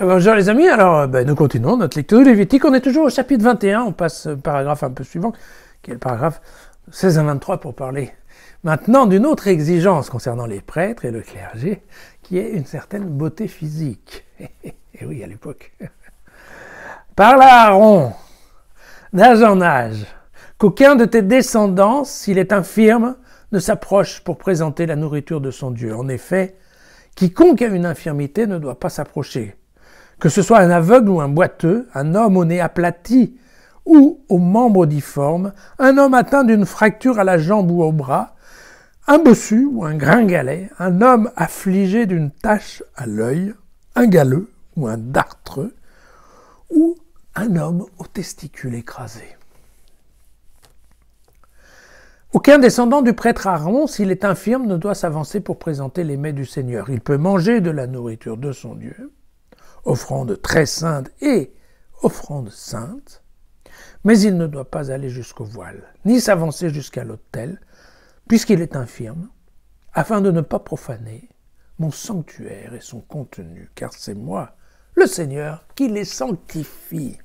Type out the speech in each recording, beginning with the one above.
bonjour les amis, alors nous continuons notre lecture du Lévitique, on est toujours au chapitre 21, on passe au paragraphe un peu suivant, qui est le paragraphe 16 à 23 pour parler maintenant d'une autre exigence concernant les prêtres et le clergé, qui est une certaine beauté physique. Et oui, à l'époque. Parle à Aaron, d'âge en âge, qu'aucun de tes descendants, s'il est infirme, ne s'approche pour présenter la nourriture de son Dieu. En effet, quiconque a une infirmité ne doit pas s'approcher. Que ce soit un aveugle ou un boiteux, un homme au nez aplati ou aux membres difformes, un homme atteint d'une fracture à la jambe ou au bras, un bossu ou un gringalet, un homme affligé d'une tache à l'œil, un galeux ou un dartreux, ou un homme aux testicules écrasés. Aucun descendant du prêtre Aaron, s'il est infirme, ne doit s'avancer pour présenter les mets du Seigneur. Il peut manger de la nourriture de son Dieu, offrande très sainte et offrande sainte, mais il ne doit pas aller jusqu'au voile, ni s'avancer jusqu'à l'autel, puisqu'il est infirme, afin de ne pas profaner mon sanctuaire et son contenu, car c'est moi, le Seigneur, qui les sanctifie.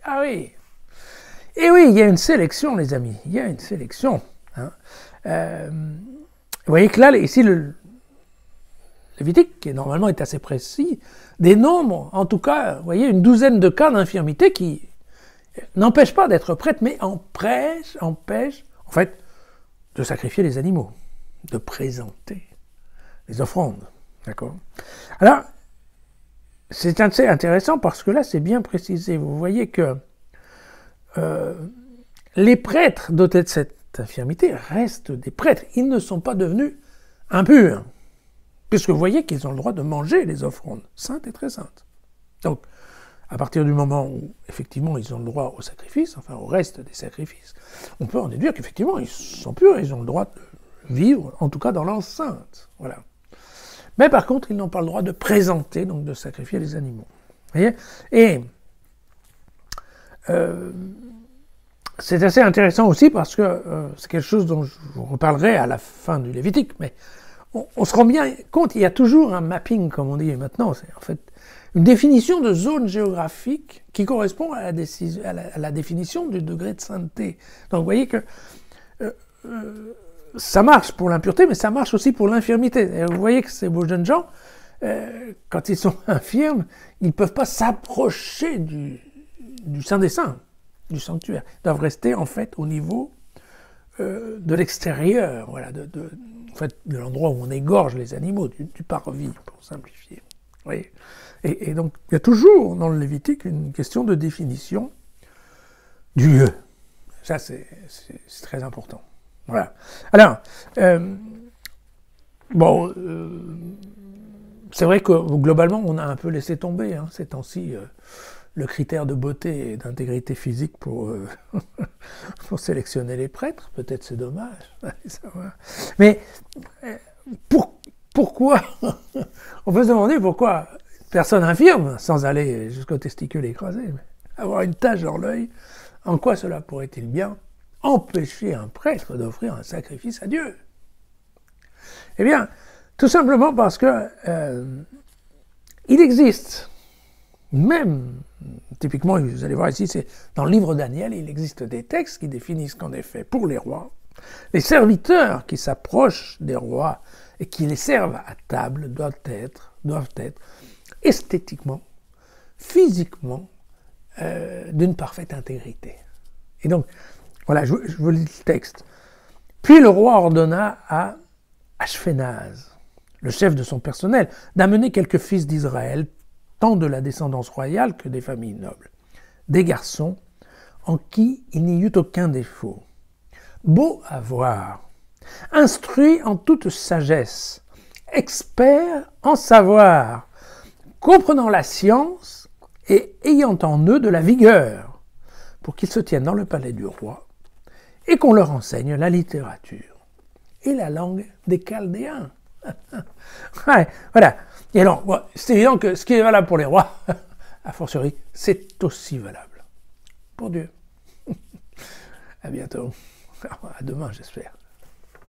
Ah oui! Et oui, il y a une sélection, les amis, il y a une sélection. Hein. Vous voyez que là, ici, le Lévitique, qui normalement est assez précis, dénombre, en tout cas, vous voyez, une douzaine de cas d'infirmité qui n'empêchent pas d'être prêtre, mais empêchent, en fait, de sacrifier les animaux, de présenter les offrandes. D'accord ? Alors, c'est assez intéressant parce que là, c'est bien précisé. Vous voyez que les prêtres dotés de cette infirmité restent des prêtres. Ils ne sont pas devenus impurs, puisque vous voyez qu'ils ont le droit de manger les offrandes saintes et très saintes. Donc, à partir du moment où, effectivement, ils ont le droit au sacrifice, enfin au reste des sacrifices, on peut en déduire qu'effectivement, ils sont purs, ils ont le droit de vivre, en tout cas dans l'enceinte. Voilà. Mais par contre, ils n'ont pas le droit de présenter, donc de sacrifier les animaux. Vous voyez ? Et c'est assez intéressant aussi parce que c'est quelque chose dont je vous reparlerai à la fin du Lévitique, mais on se rend bien compte, il y a toujours un mapping, comme on dit maintenant, c'est en fait une définition de zone géographique qui correspond à la définition du degré de sainteté. Donc vous voyez que ça marche pour l'impureté, mais ça marche aussi pour l'infirmité. Et vous voyez que ces beaux jeunes gens, quand ils sont infirmes, ils ne peuvent pas s'approcher du Saint des Saints, du sanctuaire. Ils doivent rester en fait au niveau de l'extérieur, voilà, en fait, de l'endroit où on égorge les animaux, du parvis, pour simplifier. Vous voyez ? Et donc, il y a toujours dans le Lévitique une question de définition du lieu. Ça, c'est très important. Voilà. Alors, c'est vrai que globalement, on a un peu laissé tomber hein, ces temps-ci le critère de beauté et d'intégrité physique pour sélectionner les prêtres. Peut-être c'est dommage. Mais pourquoi on peut se demander pourquoi une personne infirme, sans aller jusqu'au testicule écrasé, mais avoir une tache dans l'œil, en quoi cela pourrait-il bien empêcher un prêtre d'offrir un sacrifice à Dieu? Eh bien, tout simplement parce que il existe, même, typiquement, vous allez voir ici, c'est dans le livre Daniel, il existe des textes qui définissent qu'en effet, pour les rois, les serviteurs qui s'approchent des rois et qui les servent à table doivent être esthétiquement, physiquement, d'une parfaite intégrité. Et donc, voilà, je vous lis le texte. Puis le roi ordonna à Ashphénaz, le chef de son personnel, d'amener quelques fils d'Israël, tant de la descendance royale que des familles nobles, des garçons en qui il n'y eut aucun défaut, beaux à voir, instruits en toute sagesse, experts en savoir, comprenant la science et ayant en eux de la vigueur, pour qu'ils se tiennent dans le palais du roi et qu'on leur enseigne la littérature et la langue des Chaldéens. Ouais, voilà. Et alors, c'est évident que ce qui est valable pour les rois, a fortiori, c'est aussi valable pour Dieu. À bientôt. À demain, j'espère.